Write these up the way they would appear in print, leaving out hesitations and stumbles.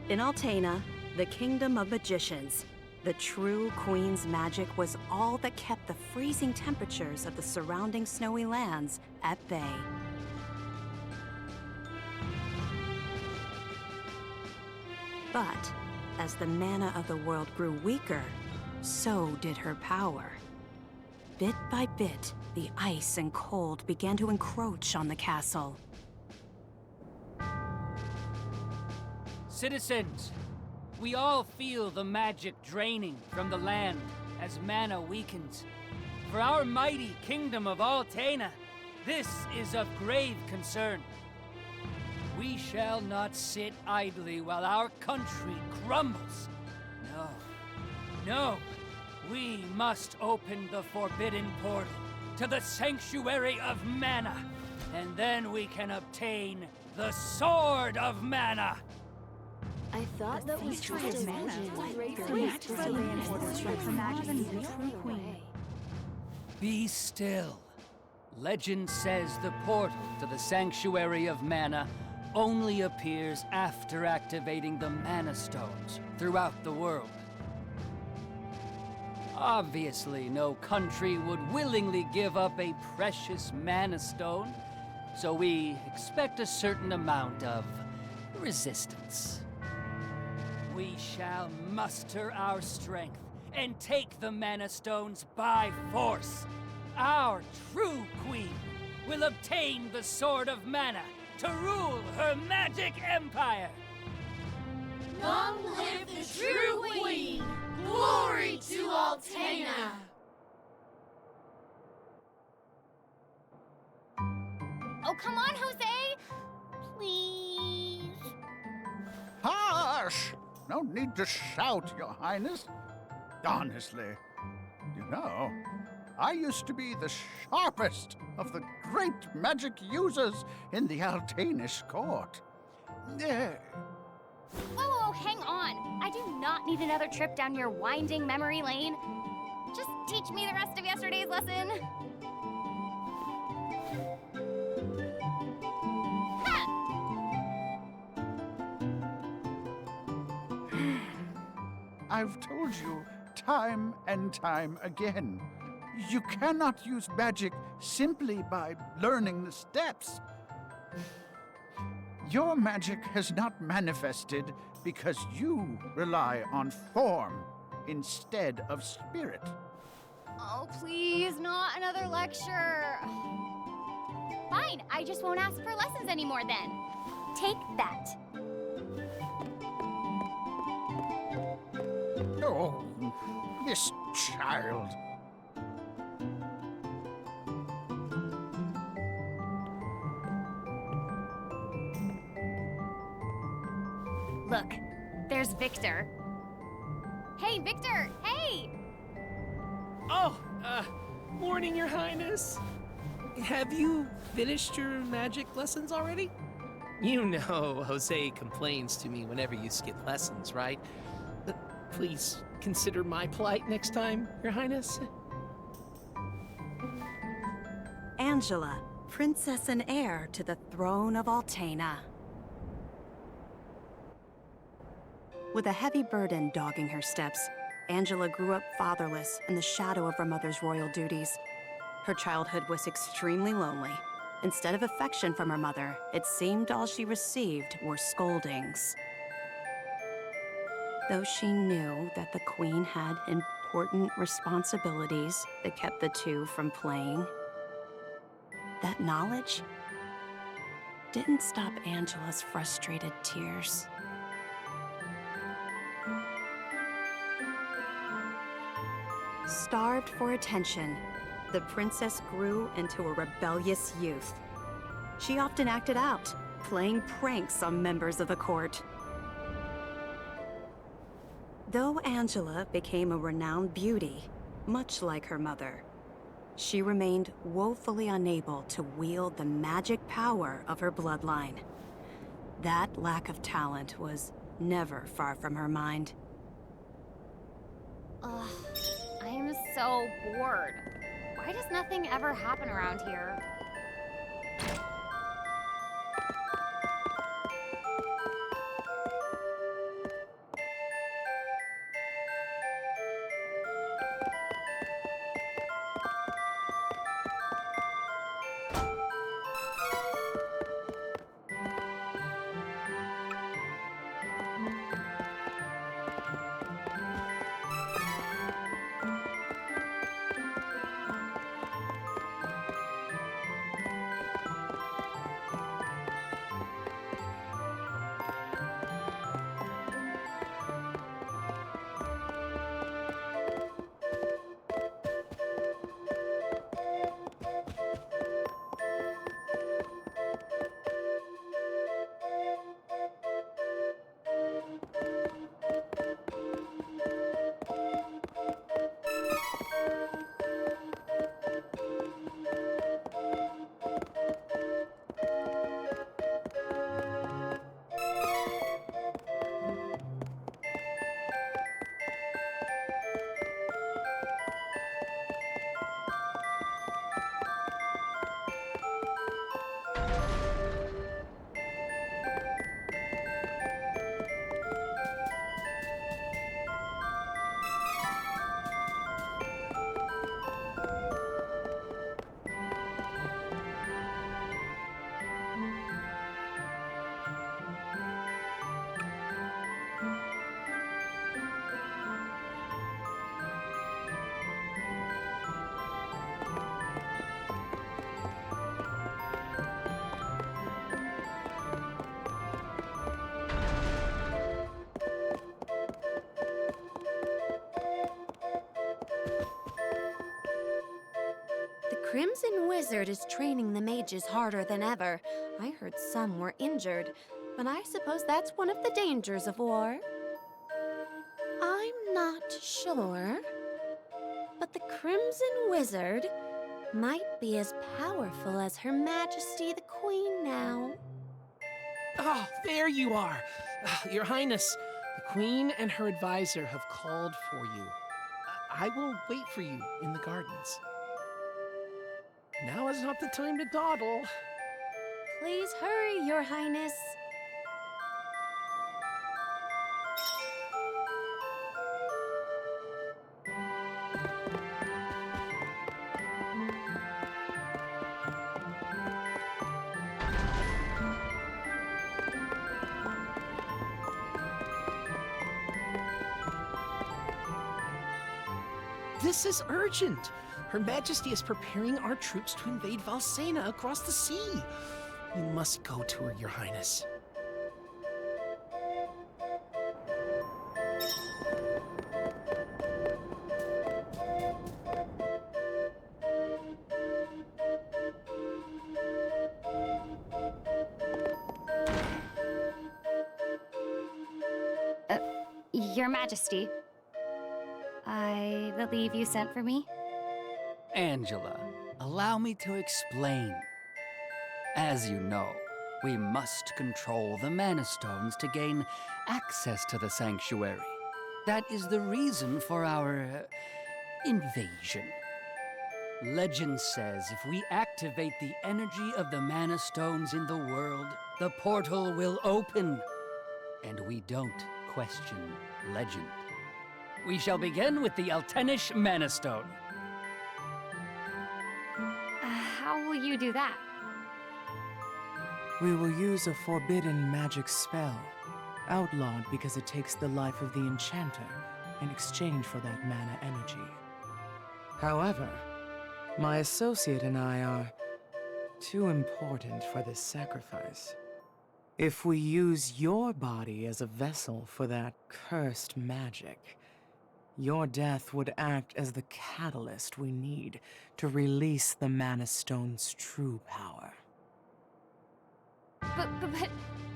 In Altena, the kingdom of magicians, the true queen's magic was all that kept the freezing temperatures of the surrounding snowy lands at bay. But as the mana of the world grew weaker, so did her power. Bit by bit, the ice and cold began to encroach on the castle. Citizens, we all feel the magic draining from the land as mana weakens. For our mighty kingdom of Altena, this is of grave concern. We shall not sit idly while our country crumbles. No, we must open the forbidden portal to the Sanctuary of Mana, and then we can obtain the Sword of Mana. I thought that was just a Be still. Legend says the portal to the Sanctuary of Mana only appears after activating the Mana Stones throughout the world. Obviously, no country would willingly give up a precious Mana Stone, so we expect a certain amount of resistance. We shall muster our strength and take the Mana Stones by force. Our true queen will obtain the Sword of Mana to rule her magic empire. Long live the true queen! Glory to Altena! Oh, come on, Jose! Please. Hush! No need to shout, Your Highness. Honestly, you know, I used to be the sharpest of the great magic users in the Altenish court. Whoa, hang on. I do not need another trip down your winding memory lane. Just teach me the rest of yesterday's lesson. Ha! I've told you time and time again, you cannot use magic simply by learning the steps. Your magic has not manifested because you rely on form instead of spirit. Oh, please, not another lecture. Fine, I just won't ask for lessons anymore then. Take that. Oh, this child. Look, there's Victor. Hey, Victor, hey! Oh, morning, Your Highness. Have you finished your magic lessons already? You know Jose complains to me whenever you skip lessons, right? Please consider my plight next time, Your Highness. Angela, princess and heir to the throne of Altena. With a heavy burden dogging her steps, Angela grew up fatherless in the shadow of her mother's royal duties. Her childhood was extremely lonely. Instead of affection from her mother, it seemed all she received were scoldings. Though she knew that the queen had important responsibilities that kept the two from playing, that knowledge didn't stop Angela's frustrated tears. Starved for attention, the princess grew into a rebellious youth. She often acted out, playing pranks on members of the court. Though Angela became a renowned beauty, much like her mother, she remained woefully unable to wield the magic power of her bloodline. That lack of talent was never far from her mind. Ugh, I am so bored. Why does nothing ever happen around here? Crimson Wizard is training the mages harder than ever. I heard some were injured, but I suppose that's one of the dangers of war. I'm not sure, but the Crimson Wizard might be as powerful as Her Majesty the Queen now. Oh, there you are. Your Highness, the Queen and her advisor have called for you. I will wait for you in the gardens. Now is not the time to dawdle. Please hurry, Your Highness. This is urgent. Her Majesty is preparing our troops to invade Valsena across the sea. You must go to her, Your Highness. Your Majesty, I believe you sent for me? Angela, allow me to explain. As you know, we must control the Mana Stones to gain access to the sanctuary. That is the reason for our invasion. Legend says if we activate the energy of the Mana Stones in the world, the portal will open. And we don't question legend. We shall begin with the Eltenish Mana Stone. How will you do that? We will use a forbidden magic spell, outlawed because it takes the life of the enchanter in exchange for that mana energy. However, my associate and I are too important for this sacrifice. If we use your body as a vessel for that cursed magic, your death would act as the catalyst we need to release the Mana Stone's true power.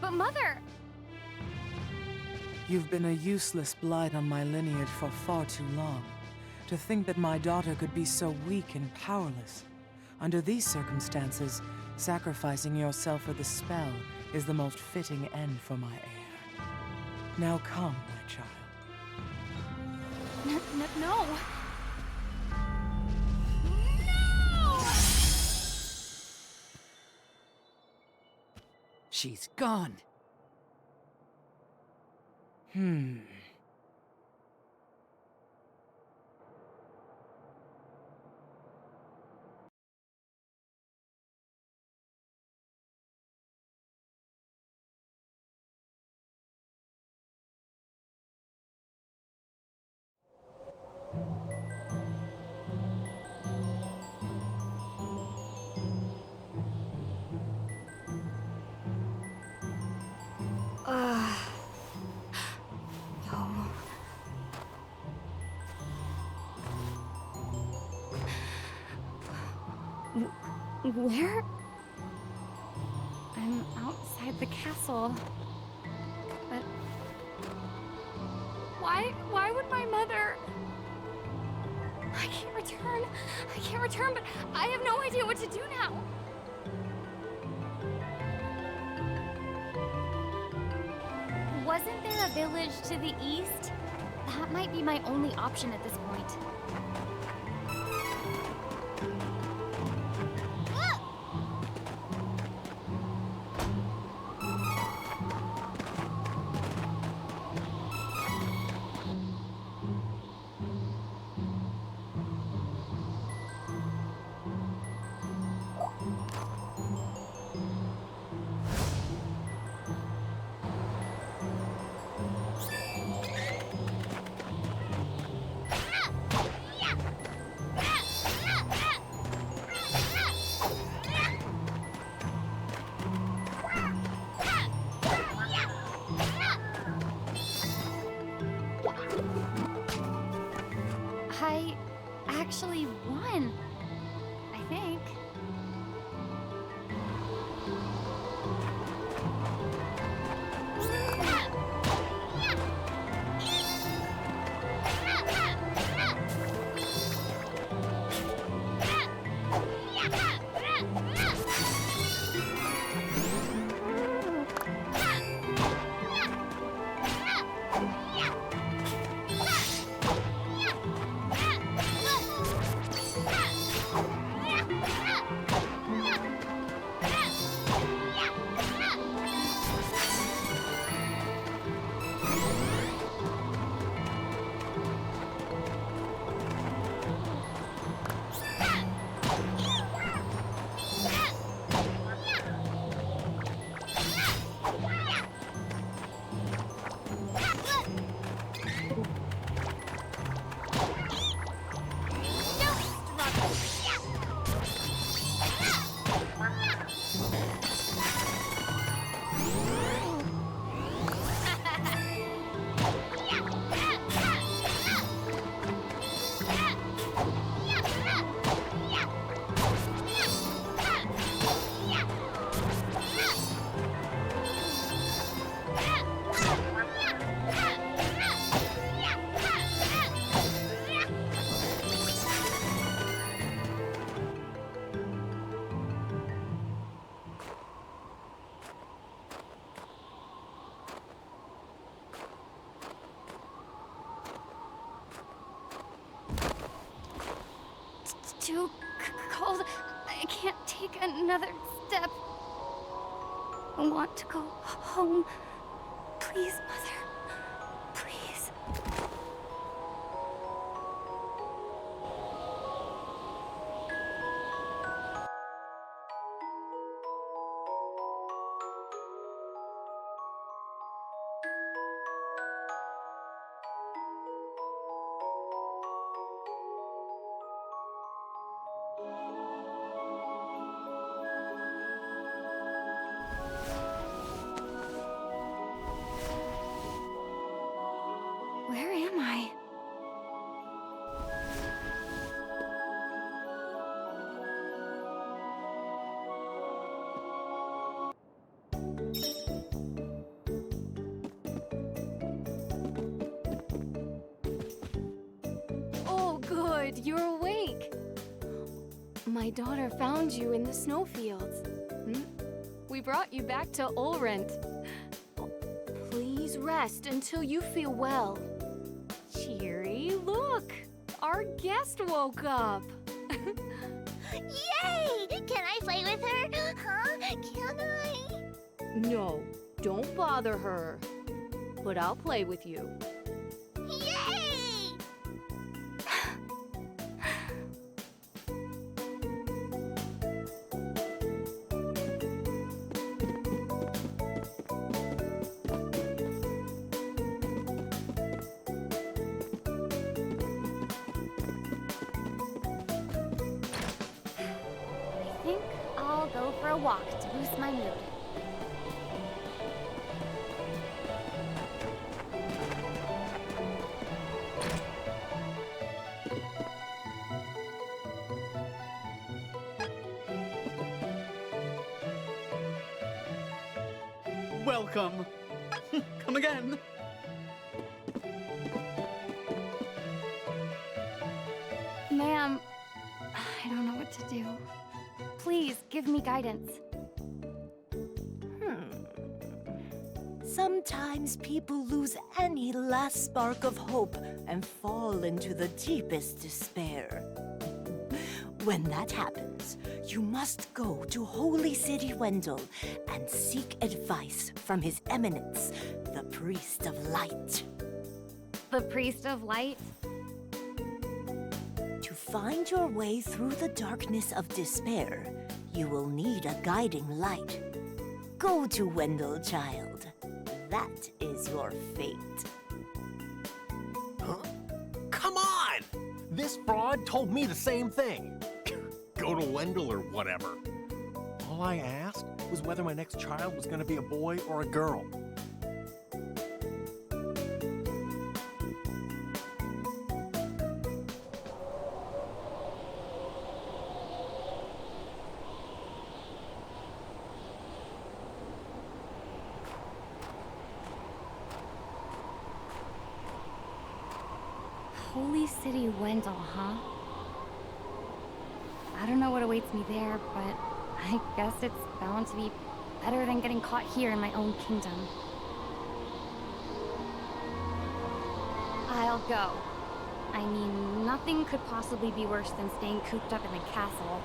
But Mother! You've been a useless blight on my lineage for far too long. To think that my daughter could be so weak and powerless. Under these circumstances, sacrificing yourself for the spell is the most fitting end for my heir. Now come, my child. No! She's gone. Where? I'm outside the castle. But why would my mother? I can't return, but I have no idea what to do now. Wasn't there a village to the east? That might be my only option at this point. I actually won, I think. too cold. I can't take another step. I want to go home. Please, Mother. Please. Where am I? Oh, good, you're awake. My daughter found you in the snowfields. We brought you back to Ulrent. Please rest until you feel well. Cheery, look! Our guest woke up! Yay! Can I play with her? Huh? Can I? No, don't bother her. But I'll play with you. Yay! I think I'll go for a walk to boost my mood. Welcome. Come again. Ma'am, I don't know what to do. Please, give me guidance. Sometimes people lose any last spark of hope and fall into the deepest despair. When that happens, you must go to Holy City Wendell and seek advice from His Eminence, the Priest of Light. The Priest of Light? To find your way through the darkness of despair, you will need a guiding light. Go to Wendell, child. That is your fate. Huh? Come on! This fraud told me the same thing. Go to Wendell or whatever. All I asked was whether my next child was going to be a boy or a girl. Holy City Wendell, huh? I don't know what awaits me there, but I guess it's bound to be better than getting caught here in my own kingdom. I'll go. I mean, nothing could possibly be worse than staying cooped up in the castle.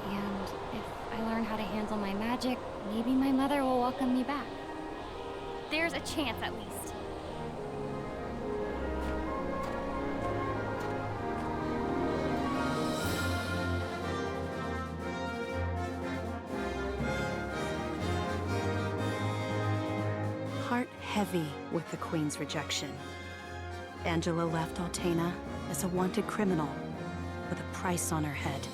And if I learn how to handle my magic, maybe my mother will welcome me back. There's a chance, at least. Heart heavy with the Queen's rejection, Angela left Altena as a wanted criminal with a price on her head.